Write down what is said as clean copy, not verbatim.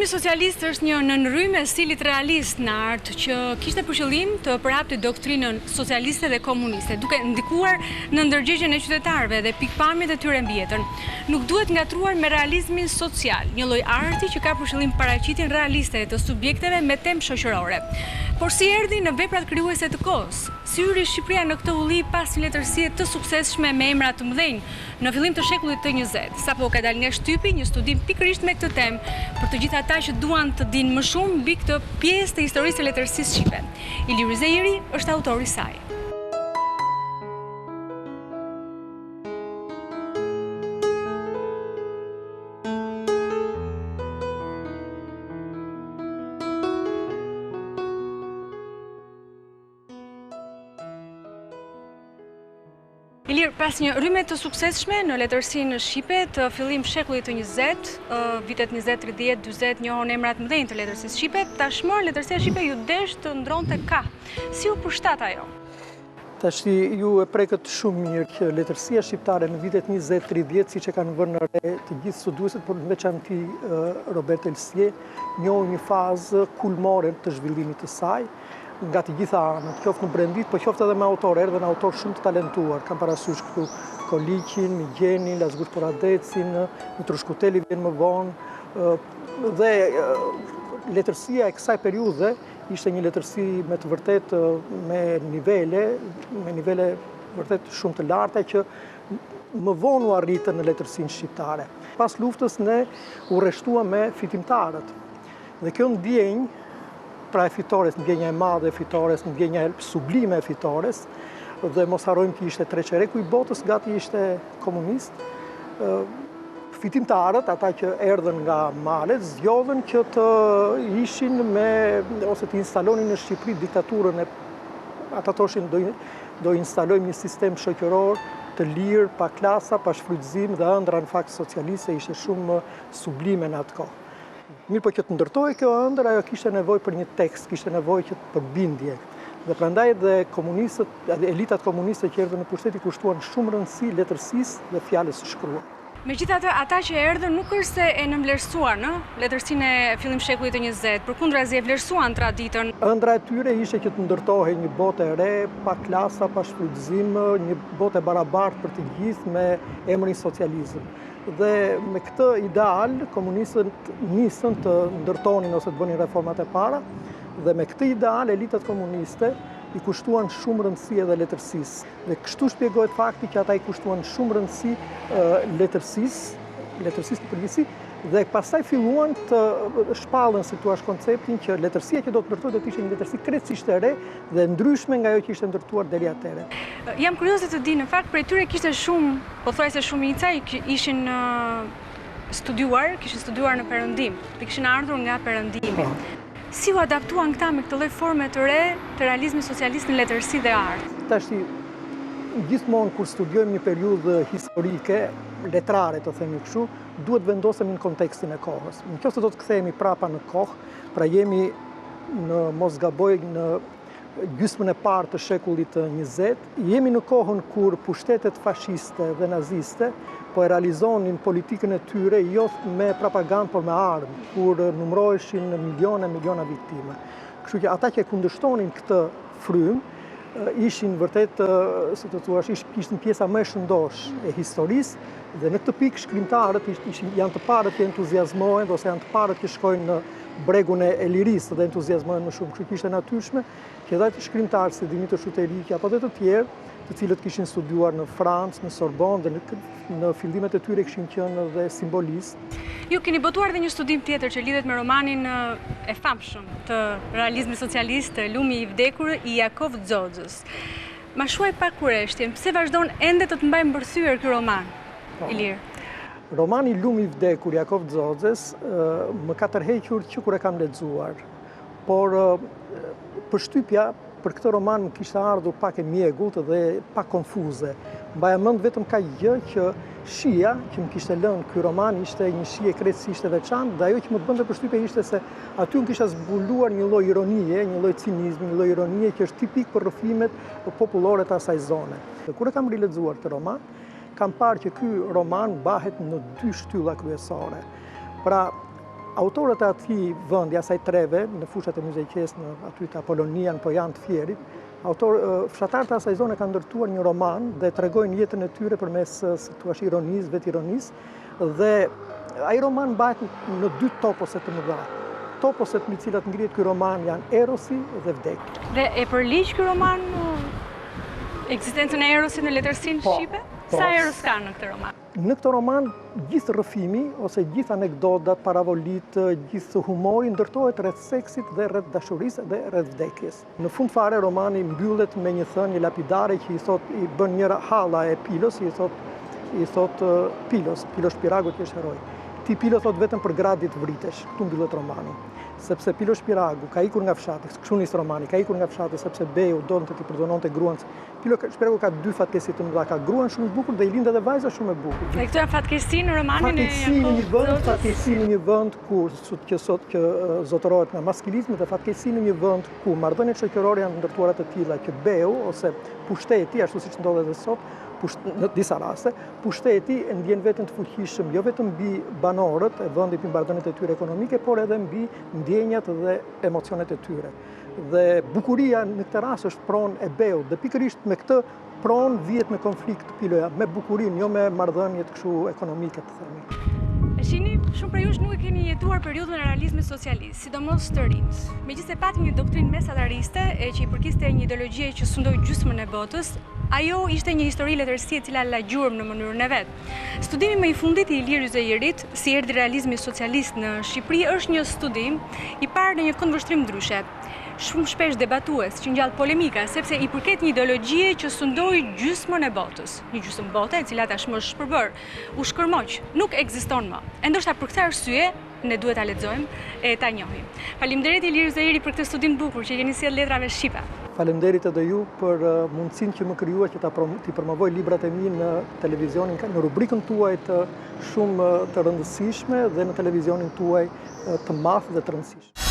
Realizmi socialist është një nënrymë e stilit realist në art që kishte për qëllim të përhapte doktrinën socialiste dhe komuniste, duke ndikuar në ndërgjegjen e qytetarëve dhe pikpamjet e tyre mbi jetën. Nuk duhet ngatruar me realizmin social, një lloj arti që ka për qëllim paraqitjen realiste të subjekteve me temë shoqërore. Por si erdhi në veprat krijuese të kohës, si hyri Shqipëria në këtë ulli pas një letërsie të suksesshme me emra të mëdhenj në fillim të shekullit të 20, sapo ka dalë nga shtypi një studim pikërisht me këtë temë për të gjithë ata që duan të dinë më shumë mbi këtë pjesë të historisë së letërsisë shqipe. Ilir Yzeiri është autori i saj. Ilir, pas një rrymë të suksesshme në letërsinë shqipe të fillim shekullit të 20, vitet 20, 30, 40 njohën emrat mëdhenj të letërsisë shqipe, tashmë letërsia shqipe ju desh të ndronte ka. Si u përshtat ajo? Tashti ju e prekët shumë mirë që letërsia shqiptare në vitet 20-30, siç e kanë vënë në re të gjithë studiuesit, por në veçanti Robert Elsie, njohë një fazë kulmore të zhvillimit të saj, nga të gjitha anët, qoftë në brendit, po qoftë edhe me autorë, erdhën autorë shumë të talentuar. Kam parasysh këtu Korrikin, Migjenin, Lazgush Poradecin, në Trushkuteli vjen më vonë, dhe letërsia e kësaj periudhe ishte një letërsi me të vërtet me nivele vërtet shumë të larta që më vonë u arritën në letërsinë shqiptare. Pas luftës ne u rreshtuam me fitimtarët. Dhe kjo ndjenjë pra e fitores, ndjenja e madhe e fitores, ndjenja e sublime e fitores, dhe mos harrojmë që ishte treqereku i botës, gati ishte komunist. Fitimtarët, ata që erdhën nga malet, zgjodhen që të ishin ose të instalonin në Shqipëri diktaturën ata thoshin do instalojmë një sistem shoqëror të lirë, pa klasa, pa shfrytëzim, dhe ëndra në fakt socialiste ishte shumë sublime në atë kohë. Mirë po që të ndërtoj kjo ëndër, ajo kishte nevojë për një tekst, kishte nevojë për bindje. Dhe prandaj dhe elitat komuniste që erdhën në pushtet i kushtuan shumë rëndësi letërsisë dhe fjalës së shkruar. Megjithatë, ata që erdhën nuk është se e nënvlerësuan letërsinë e fillim shekullit të 20, përkundrazi e vlerësuan traditën. Ëndra e tyre ishte që të ndërtohej një botë e re, pa klasa, pa shfrytëzim, një botë e barabartë për të gjithë me emrin socializëm. Dhe me këtë ideal, komunistët nisën të ndërtonin ose të bënin reformat e para, dhe me këtë ideal, elitat komuniste i kushtuan shumë rëndësi edhe letërsisë. Dhe kështu shpjegohet fakti që ata i kushtuan shumë rëndësi letërsisë të përgjithësi, dhe pastaj filluan të shpallën si thua konceptin që letërsia që do të ndërtohet do të ishte një letërsi krejtësisht e re dhe ndryshme nga ajo që ishte ndërtuar deri atëherë. Jam kurioze të di, në fakt prej tyre kishte shumë, pothuajse shumica që ishin kishin studiuar në perëndim, dhe kishin ardhur nga perëndimi. Si u adaptuan këta me këtë lloj forme të re të realizmit socialist në letërsi dhe art? Tashti, gjithmonë kur studiojmë një periudhë historike, letrare të themi kështu, duhet vendosemi në kontekstin e kohës. Nëse do të kthehemi prapa në kohë, pra jemi në mos gaboj në gjysmën e parë të shekullit të 20, jemi në kohën kur pushtetet fashiste dhe naziste po e realizonin politikën e tyre jo me propagandë, por me armë, kur numëroheshin miliona viktime. Kështu që ata që kundërshtonin këtë frymë ishin vërtet, si të thuash, ishin pjesa më e shëndosh e historisë, dhe në këtë pikë shkrimtarët janë të parët që entuziazmohen, ose janë të parët që shkojnë në bregun e lirisë dhe entuziazmohen më shumë. Kështu që ishte natyrshme që edhe shkrimtarë si Dimitër Shuteriki apo dhe të tjerë, të cilët kishin studiuar në Francë, në Sorbonne dhe në fillimet e tyre kishin qenë dhe simbolistë. Ju keni botuar dhe një studim tjetër që lidhet me romanin e famshëm të Realizmit Socialist, Lumi i vdekur i Jakov Zoxës. Ma shuaj pak kurreshtjen, pse vazhdon ende të mbajë mbërthyer ky roman, Ilir? Romani Lumi i vdekur i Jakov Zoxës më ka tërhequr që kur e kam lexuar, por përshtypja për këtë roman më kishte ardhur pak e mjegullt dhe pak konfuze. Mbaja mend vetëm ka gjë që shija që më kishte lënë ky roman ishte një shije krejtësisht e veçantë, dhe ajo që më bënte përshtypje ishte se aty më kisha zbuluar një lloj ironie, një lloj cinizmi, një lloj ironie që është tipik për rrëfimet popullore të asaj zone. Dhe kur e kam rilexuar këtë roman, kam parë që ky roman bahet në dy shtylla kryesore. Pra, Autorët e atij vendi, asaj treve, në fushat e Muzeqes, në aty të Apolonian, po janë të Fierit, fshatarët e asaj zone kanë ndërtuar një roman dhe tregojnë jetën e tyre përmes thua ironisë, vetironisë, dhe ai roman mbahet në dy topose të mëdha. Toposet mbi të cilat ngrihet ky roman janë erosi dhe vdekja. Dhe e përliq ky roman ekzistencën e erosit në letërsinë shqipe? Sa eros ka në këtë roman? Në këtë roman, gjithë rrëfimi, ose gjithë anekdotat, paravolit, gjithë humori, ndërtohet rreth seksit dhe rreth dashurisë dhe rreth vdekjes. Në fund fare, romani mbyllet me një thënie lapidare që i bën njëra halla e Pilos, i thot Pilos Shpiragu që është heroi. Ti Pilo thot vetëm për gradit vritesh, këtu mbyllet romani. Sepse Pilo Shpiragu ka ikur nga fshati, kështu nis romani, ka ikur nga fshati sepse Beu donte t'i përdononte gruan. Pilo Shpiragu ka dy fatkeqësi të mëdha, ka gruan shumë të bukur dhe i lindë edhe vajza shumë e bukur. Dhe këto janë fatkeqësi në romanin e fatkeqësi në një vend ku që zotërohet nga maskilizmi dhe fatkeqësi në një vend ku marrëdhëniet shoqërore janë ndërtuara të tilla që Beu ose pushteti, ashtu siç ndodhet edhe sot, në disa raste, pushteti e ndjen veten të fuqishëm jo vetëm mbi banorët e vendit mbi marrëdhëniet e tyre ekonomike, por edhe mbi ndjenjat dhe emocionet e tyre. Dhe bukuria në këtë rast është pronë e Beut, dhe pikërisht me këtë pronë vihet në konflikt Piloja, me bukurinë, jo me marrëdhëniet kështu ekonomike të themi. E shihni, shumë për jush nuk e keni jetuar periudhën e realizmit socialist, sidomos të rinjt. Megjithëse pati një doktrinë mesatariste që i përkiste një ideologjie që sundoi gjysmën e botës, ajo ishte një histori letërsie e cila la gjurmë në mënyrën e vet. Studimi më i fundit i Ilir Yzeirit, si erdhi realizmi socialist në Shqipëri, është një studim i parë në një këndvështrim ndryshe. Shumë shpesh debatues, që ngjall polemika, sepse i përket një ideologjie që sundoi gjysmën e botës. Një gjysmë bote e cila tashmë është shpërbër, u shkërmoq, nuk ekziston më. E ndoshta për këtë arsye ne duhet ta lexojmë e ta njohim. Faleminderit Ilir Yzeiri për këtë studim të bukur që keni sjell letrave shqipe. Faleminderit edhe ju për mundësinë që më krijuat që t'i promovoj librat e mi në televizionin, në rubrikën tuaj të shumë të rëndësishme dhe në televizionin tuaj të madh dhe të rëndësishëm.